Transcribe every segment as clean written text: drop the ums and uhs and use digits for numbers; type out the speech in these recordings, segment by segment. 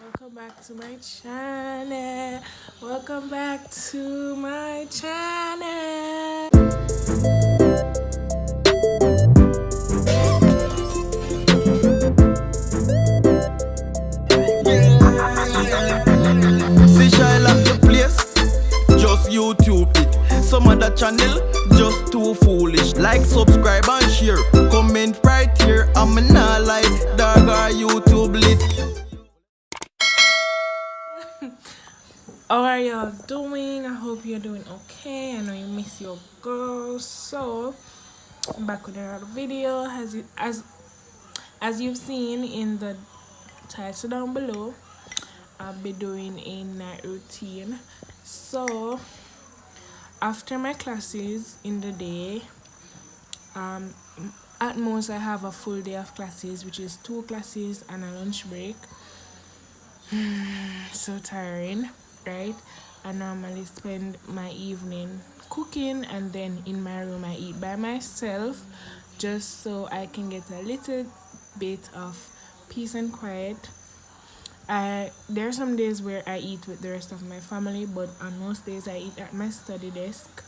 welcome back to my channel. Welcome back to my channel. See shy like the place, just YouTube it. Some other channel, just too foolish. Like, subscribe and share. Comment right here, I'm not like dog or YouTube lit. How are y'all doing? I hope you're doing okay. I know you miss your girl. So I'm back with another video. As you've seen in the title down below, I'll be doing a night routine. So after my classes in the day, at most I have a full day of classes, which is 2 classes and a lunch break. So tiring, right? I normally spend my evening cooking, and then in my room I eat by myself, just so I can get a little bit of peace and quiet. There are some days where I eat with the rest of my family, but on most days I eat at my study desk,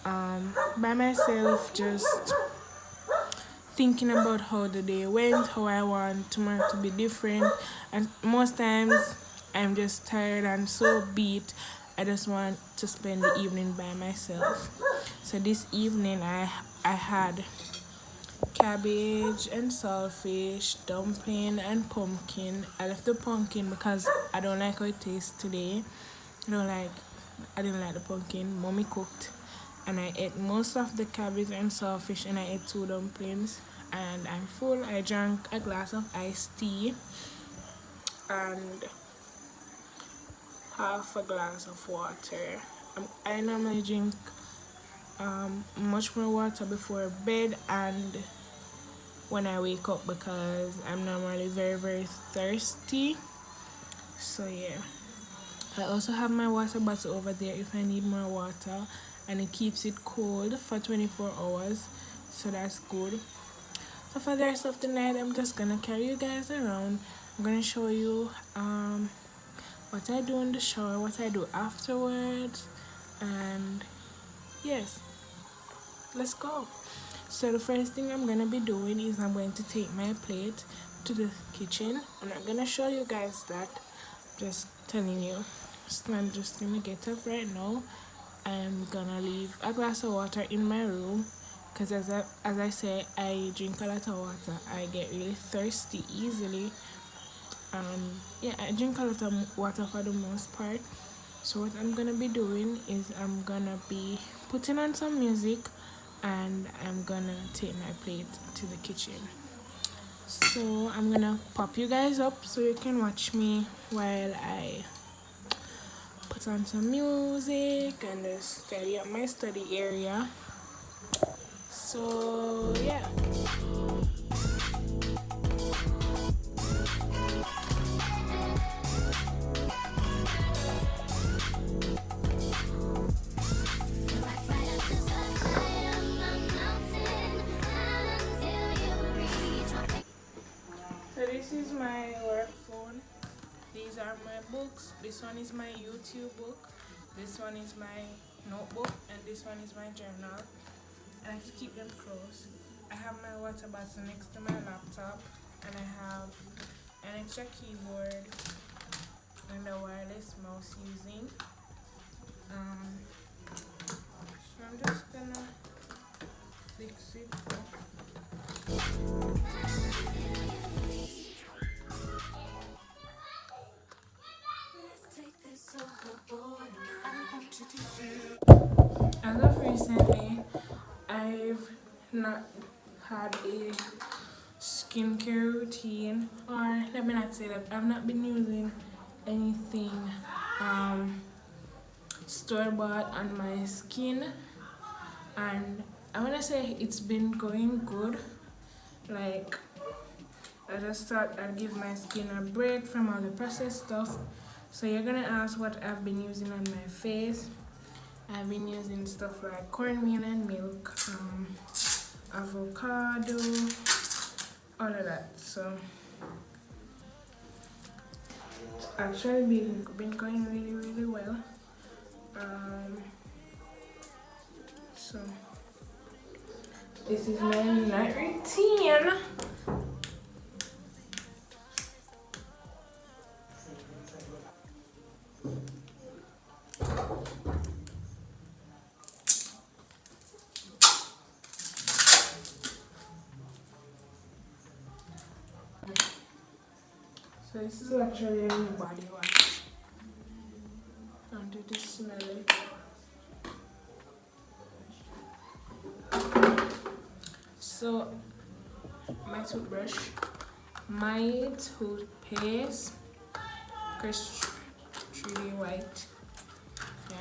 by myself, just thinking about how the day went, how I want tomorrow to be different. And most times I'm just tired and so beat, I just want to spend the evening by myself. So this evening I had cabbage and saltfish, dumpling and pumpkin. I left the pumpkin because I don't like how it tastes today. I didn't like the pumpkin. Mommy cooked, and I ate most of the cabbage and saltfish, and I ate 2 dumplings, and I'm full. I drank a glass of iced tea and half a glass of water. I normally drink much more water before bed and when I wake up, because I'm normally very thirsty. So yeah, I also have my water bottle over there if I need more water, and it keeps it cold for 24 hours, so that's good. So for the rest of the night, I'm just gonna carry you guys around. I'm gonna show you what I do in the shower, what I do afterwards, and yes, let's go. So the first thing I'm gonna be doing is I'm going to take my plate to the kitchen. I'm not gonna show you guys that, just telling you. So I'm just gonna get up right now. I'm gonna leave a glass of water in my room, because as I say, I drink a lot of water. I get really thirsty easily. Yeah, I drink a lot of water for the most part. So what I'm gonna be doing is I'm gonna be putting on some music, and I'm gonna take my plate to the kitchen. So I'm gonna pop you guys up so you can watch me while I put on some music and just tidy up my study area. So yeah. So this is my work phone. These are my books. This one is my YouTube book. This one is my notebook, and this one is my journal. I have to keep them close. I have my water bottle next to my laptop, and I have an extra keyboard and a wireless mouse using. So I'm just gonna fix it up. As of recently, I've not had a skincare routine, or let me not say that, I've not been using anything store-bought on my skin, and I want to say it's been going good. Like, I just thought I'd give my skin a break from all the processed stuff. So you're gonna ask what I've been using on my face. I've been using stuff like cornmeal and milk, avocado, all of that. So It's actually been going really well. So this is my night routine. So this is actually a new body wash. I wanted to smell it. So my toothbrush, my toothpaste, Crest 3D white. Yeah.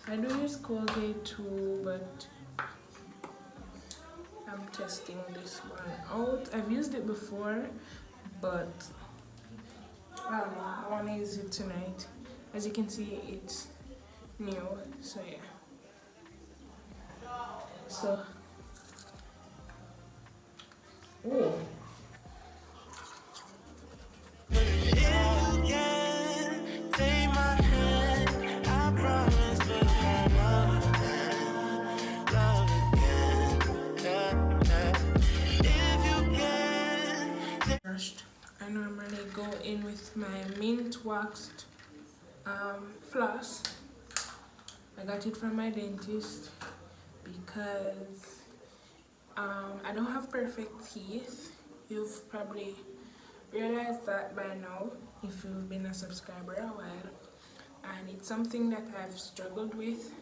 I do use Colgate too, but I'm testing this one out. I've used it before, but I don't know, I want to use it tonight. As you can see, it's new, so yeah. So, oh. I normally go in with my mint waxed floss. I got it from my dentist because I don't have perfect teeth. You've probably realized that by now if you've been a subscriber a while, and it's something that I've struggled with.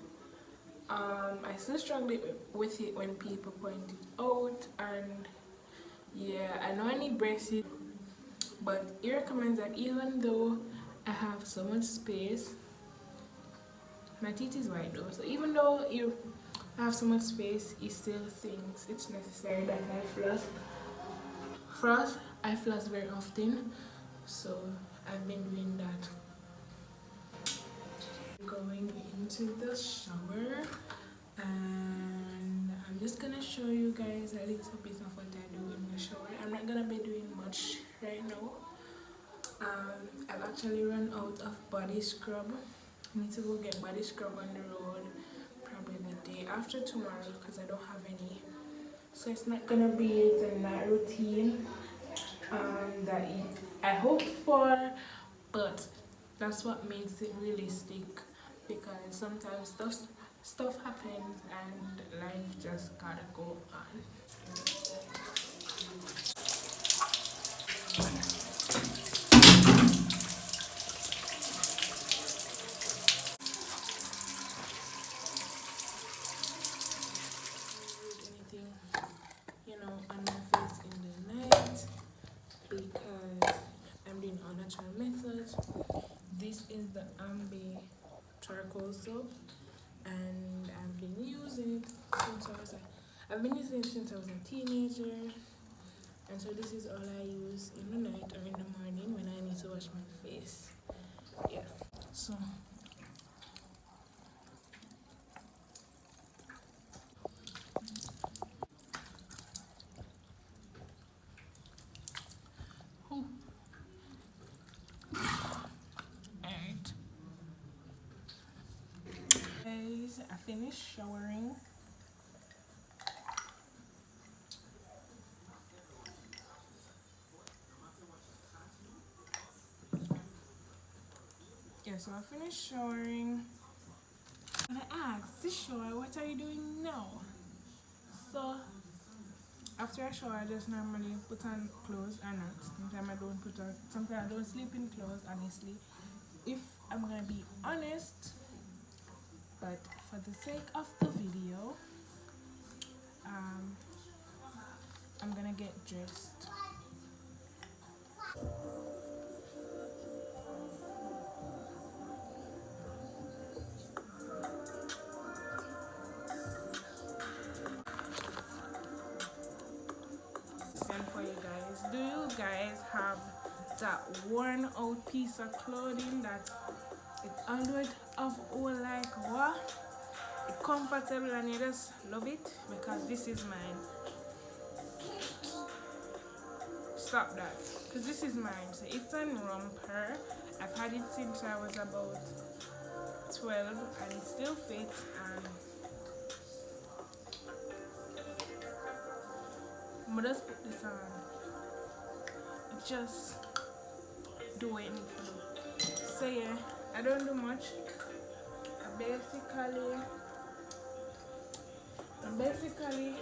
I still struggle with it when people point it out, and yeah, I know I need braces, but it recommends that even though I have so much space, my teeth is white though, so even though you have so much space, he still thinks it's necessary that I floss. I floss very often, so I've been doing that. Going into the shower, and I'm just gonna show you guys a little bit of what I do in the shower. I'm not gonna be doing much right now. I've actually run out of body scrub. I need to go get body scrub on the road probably the day after tomorrow because I don't have any. So it's not gonna be the night routine that I hoped for, but that's what makes it realistic, because sometimes stuff happens and life just gotta go on. Anything, on my face in the night because I'm doing all natural methods. This is the Ambi charcoal soap, and I've been using it since I was a teenager, and so this is all I use in the night or in the morning when I need to wash my face. Yeah. So alright. Guys, I finished showering. Yeah, so I finished showering. And I asked, Chesouye, what are you doing now? So after I shower, I just normally put on clothes or not. Sometimes I don't sleep in clothes, honestly. If I'm gonna be honest, but for the sake of the video, I'm gonna get dressed. For you guys, do you guys have that worn out piece of clothing that it's always of all like what? It's comfortable and you just love it? Because this is mine. stop that. Because this is mine. So it's on romper. I've had it since I was about 12 and it still fits. And I'm gonna just put this on. It just do what it needs to do. So yeah, I don't do much. Basically,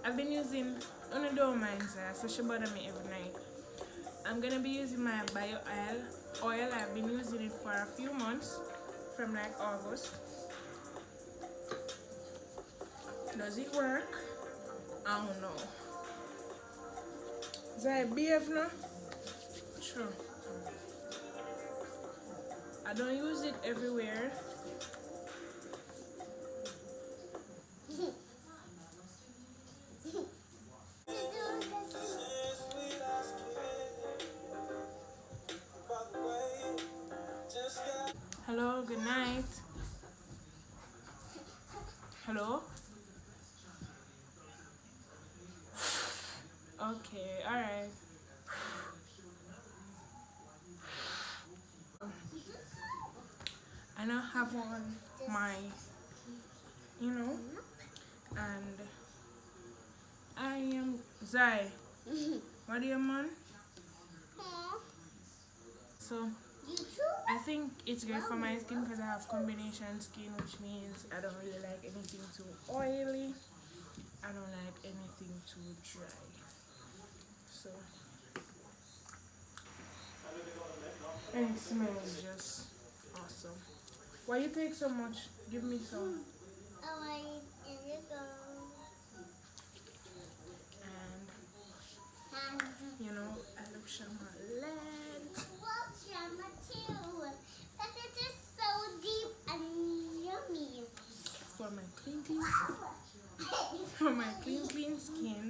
I've been using don't mind, so she bother me every night. I'm gonna be using my bio oil. I've been using it for a few months, from like August. Does it work? I don't know. Is that a BF now? Sure. I don't use it everywhere. Hello, good night. Hello? Okay, alright. I now have on my, and I am Zai. What do you man? So I think it's great for my skin because I have combination skin, which means I don't really like anything too oily. I don't like anything too dry. So, and it smells just awesome. Why you take so much? Give me some. And I love Shama legs. That is just so deep and yummy. For my clean skin.